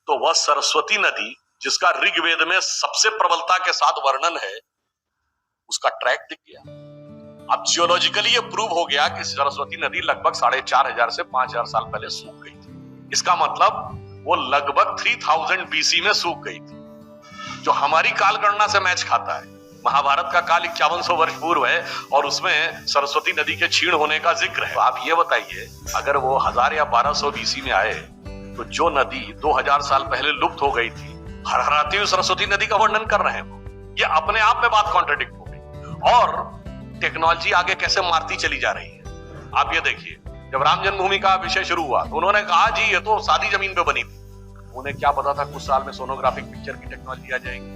तो वह सरस्वती नदी जिसका ऋग्वेद में सबसे प्रबलता के साथ वर्णन है, उसका ट्रैक दिख गया। अब जियोलॉजिकली ये प्रूव हो गया कि सरस्वती नदी लगभग 4500 से 5000 साल पहले सूख गई थी। इसका मतलब वो लगभग 3000 बीसी में सूख गई थी, जो हमारी काल गणना से मैच खाता है। महाभारत का काल 5100 वर्ष पूर्व है और उसमें सरस्वती नदी के क्षीण होने का जिक्र है। तो आप ये बताइए, अगर वो 1000 या 1200 बीसी में आए तो जो नदी 2000 साल पहले लुप्त हो गई थी, हरहराती हुई सरस्वती नदी का वर्णन कर रहे हैं वो। ये अपने आप में बात कॉन्ट्रडिक्ट हो गई। और टेक्नोलॉजी आगे कैसे मारती चली जा रही है, आप ये देखिए। जब राम जन्मभूमि का विषय शुरू हुआ तो उन्होंने कहा जी ये तो सादी जमीन पे बनी थी। उन्हें क्या पता था कुछ साल में सोनोग्राफिक पिक्चर की टेक्नोलॉजी आ जाएगी।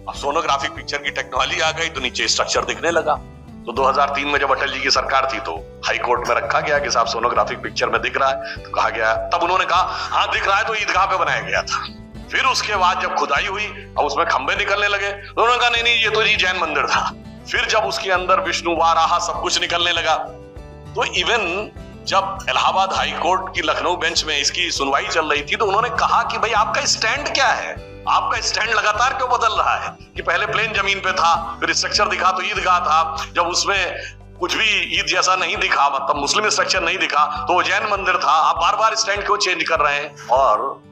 अब सोनोग्राफिक पिक्चर की टेक्नोलॉजी आ गई तो नीचे स्ट्रक्चर दिखने लगा। तो 2003 में जब अटल जी की सरकार थी तो हाई कोर्ट में रखा गया कि साहब सोनोग्राफिक पिक्चर में दिख रहा है। तो कहा गया, तब उन्होंने कहा हाँ दिख रहा है, तो ईदगाह पे बनाया गया था। फिर उसके बाद जब खुदाई हुई और उसमें खंबे निकलने लगे, तो उन्होंने कहा नहीं नहीं ये तो जी जैन मंदिर था। फिर जब उसके अंदर विष्णु वाराह सब कुछ निकलने लगा, तो इवन जब इलाहाबाद हाई कोर्ट की लखनऊ बेंच में इसकी सुनवाई चल रही थी तो उन्होंने कहा कि भाई आपका स्टैंड क्या है, आपका स्टैंड लगातार क्यों बदल रहा है कि पहले प्लेन जमीन पे था, फिर स्ट्रक्चर दिखा तो ईदगाह था, जब उसमें कुछ भी ईद जैसा नहीं दिखा, मतलब मुस्लिम स्ट्रक्चर नहीं दिखा तो वो जैन मंदिर था। आप बार बार स्टैंड क्यों चेंज कर रहे हैं? और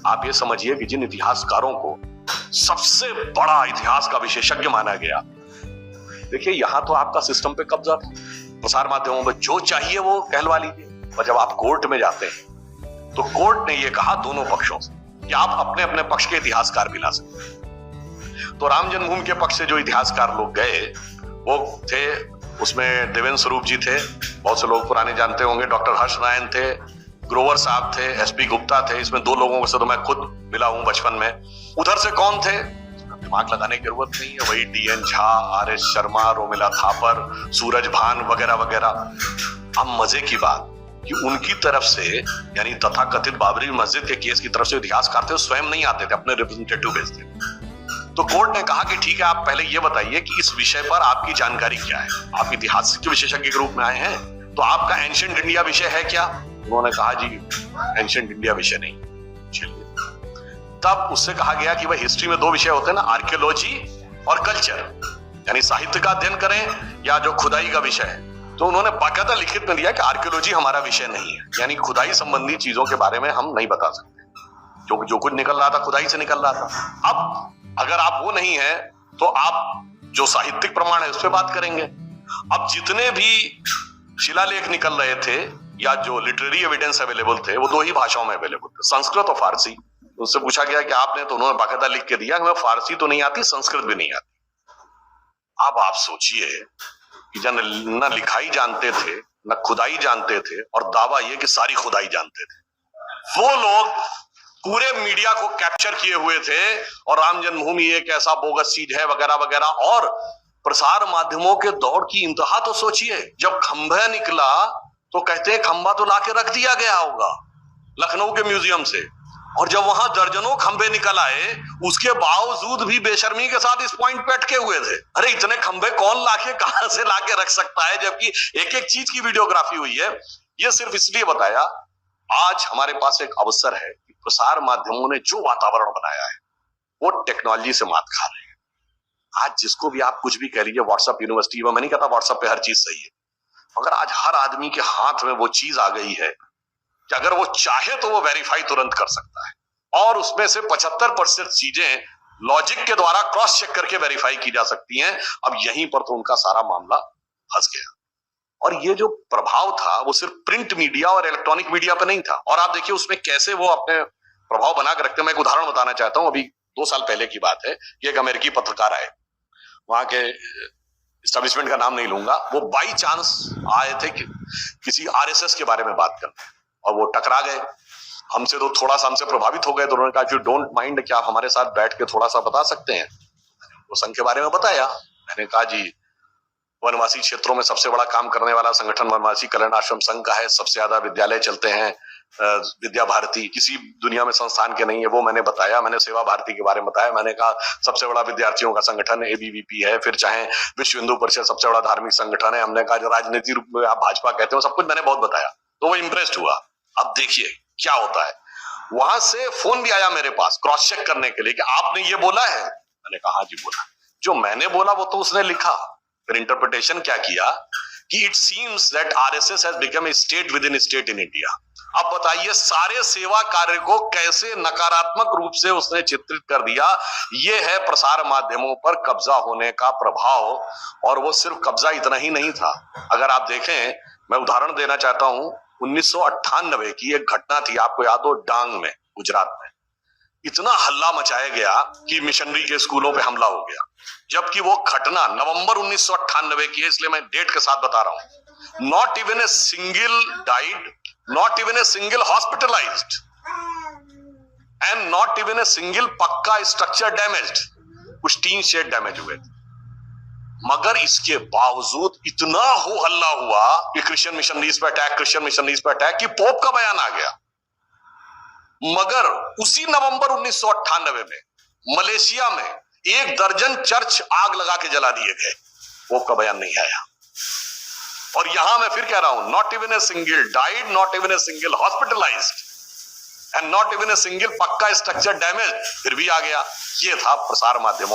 आप ये समझिए कि जिन इतिहासकारों को सबसे बड़ा इतिहास का विशेषज्ञ माना गया, देखिए यहां तो आपका सिस्टम पे कब्जा था, प्रसार माध्यमों में जो चाहिए वो कहलवा लीजिए। और जब आप कोर्ट में जाते हैं तो कोर्ट ने ये कहा दोनों पक्षों से कि आप अपने अपने पक्ष के इतिहासकार भी ला सकते हैं। तो राम जन्मभूमि के पक्ष से जो इतिहासकार लोग गए वो थे, उसमें देवेंद्र स्वरूप जी थे, बहुत से लोग पुराने जानते होंगे, डॉक्टर हर्ष नारायण थे, ग्रोवर साहब थे, एसपी गुप्ता थे। इसमें दो लोगों से तो मैं खुद मिला हूं बचपन में। उधर से कौन थे, दिमाग लगाने की जरूरत नहीं है, वही DN झा, RS शर्मा, रोमिला थापर, सूरज भान वगैरह वगैरह। अब मजे की बात कि उनकी तरफ से यानी तथाकथित बाबरी मस्जिद के केस की तरफ से इतिहासकार थे, स्वयं नहीं आते थे, अपने रिप्रेजेंटेटिव भेजते थे। तो कोर्ट ने कहा कि ठीक है, आप पहले ये बताइए कि इस विषय पर आपकी जानकारी क्या है, आप इतिहास के विशेषज्ञ के रूप में आए हैं तो आपका एंशिएंट इंडिया विषय है क्या? उन्होंने कहा जी एंशिएंट इंडिया विषय नहीं। चलिए, तब उससे कहा गया कि भाई हिस्ट्री में दो विषय होते हैं ना, आर्कियोलॉजी और कल्चर, यानी साहित्य का अध्ययन करें या जो खुदाई का विषय है। तो उन्होंने बाकायदा लिखित में दिया कि आर्कियोलॉजी हमारा विषय नहीं है, यानी खुदाई संबंधी चीजों के बारे में हम नहीं बता सकते। जो कुछ निकल रहा था खुदाई से निकल रहा था। अब अगर आप वो नहीं है तो आप जो साहित्यिक प्रमाण है उस पर बात करेंगे। अब जितने भी शिलालेख निकल रहे थे या जो लिटरेरी एविडेंस अवेलेबल थे वो दो ही भाषाओं में अवेलेबल थे, संस्कृत और फारसी। उससे पूछा गया कि आपने, तो उन्होंने बाकायदा लिख के दिया कि मैं फारसी तो नहीं आती, संस्कृत भी नहीं आती। अब आप सोचिए कि जन न लिखाई जानते थे न खुदाई जानते थे और दावा ये कि सारी खुदाई जानते थे। वो लोग पूरे मीडिया को कैप्चर किए हुए थे और राम जन्मभूमि एक ऐसा बोगस चीज है वगैरह वगैरह। और प्रसार माध्यमों के दौड़ की इंतहा तो सोचिए, जब खंभा निकला तो कहते हैं खंभा तो लाके रख दिया गया होगा लखनऊ के म्यूजियम से, और जब वहां दर्जनों खंबे निकल आए उसके बावजूद भी बेशर्मी के साथ इस पॉइंट पे अटके हुए थे। अरे इतने खंबे कौन लाके कहां से लाके रख सकता है, जबकि एक एक चीज की वीडियोग्राफी हुई है। ये सिर्फ इसलिए बताया, आज हमारे पास एक अवसर है कि प्रसार माध्यमों ने जो वातावरण बनाया है वो टेक्नोलॉजी से मात खा रहे हैं। आज जिसको भी आप कुछ भी कह लीजिए, व्हाट्सएप यूनिवर्सिटी में, मैं नहीं कहता व्हाट्सएप पे हर चीज सही है, मगर आज हर आदमी के हाथ में वो चीज आ गई है कि अगर वो चाहे तो वो वेरीफाई तुरंत कर सकता है और उसमें से 75% चीजें लॉजिक के द्वारा क्रॉस चेक करके वेरीफाई की जा सकती हैं। अब यहीं पर तो उनका सारा मामला फंस गया। और ये जो प्रभाव था वो सिर्फ प्रिंट मीडिया और इलेक्ट्रॉनिक मीडिया पे नहीं था। और आप देखिए उसमें कैसे वो अपने प्रभाव बना के रखते हैं। मैं एक उदाहरण बताना चाहता हूं। अभी 2 साल पहले की बात है कि एक अमेरिकी पत्रकार आए, वहां के एस्टेब्लिशमेंट का नाम नहीं लूंगा, वो बाई चांस आए थे कि किसी RSS के बारे में बात करने, और वो टकरा गए हमसे, तो थोड़ा सा हमसे प्रभावित हो गए। तो उन्होंने कहा यू डोंट माइंड, क्या आप हमारे साथ बैठ के थोड़ा सा बता सकते हैं? वो संघ के बारे में बताया। मैंने कहा जी वनवासी क्षेत्रों में सबसे बड़ा काम करने वाला संगठन वनवासी कल्याण आश्रम संघ का है, सबसे ज्यादा विद्यालय चलते हैं विद्या भारती, किसी दुनिया में संस्थान के नहीं है, वो मैंने बताया। मैंने सेवा भारती के बारे में बताया। मैंने कहा सबसे बड़ा विद्यार्थियों का संगठन ABVP है, फिर चाहे विश्व हिंदू परिषद सबसे बड़ा धार्मिक संगठन है। हमने कहा जो राजनीति रूप में आप भाजपा कहते हो, सब कुछ मैंने बहुत बताया। तो वो इम्प्रेस्ड हुआ। अब देखिए क्या होता है, वहां से फोन भी आया मेरे पास क्रॉस चेक करने के लिए कि आपने ये बोला है। मैंने कहा हाँ जी बोला। जो मैंने बोला वो तो उसने लिखा। फिर इंटरप्रिटेशन क्या किया कि it seems that RSS has become a state with in state in India. अब बताइए सारे सेवा कार्य को कैसे नकारात्मक रूप से उसने चित्रित कर दिया। ये है प्रसार माध्यमों पर कब्जा होने का प्रभाव। और वो सिर्फ कब्जा इतना ही नहीं था। अगर आप देखें, मैं उदाहरण देना चाहता हूं, 1998 की एक घटना थी, आपको याद हो, डांग में, गुजरात में इतना हल्ला मचाया गया कि मिशनरी के स्कूलों पे हमला हो गया। जबकि वो घटना नवंबर 1998 की है, इसलिए मैं डेट के साथ बता रहा हूं। Not even a single died, not even a single hospitalised and not even a single पक्का स्ट्रक्चर डैमेज्ड। कुछ टीन शेड डैमेज हुए, मगर इसके बावजूद इतना हो हल्ला हुआ कि क्रिश्चियन मिशनरीज पे अटैक, क्रिश्चियन मिशनरीज पे अटैक, कि पोप का बयान आ गया। मगर उसी नवंबर 1998 में मलेशिया में 1 दर्जन चर्च आग लगा के जला दिए गए, पोप का बयान नहीं आया। और यहां मैं फिर कह रहा हूं, not even a single died, not even a single hospitalised and not even a single पक्का स्ट्रक्चर डैमेज, फिर भी आ गया। ये था प्रसार माध्यमों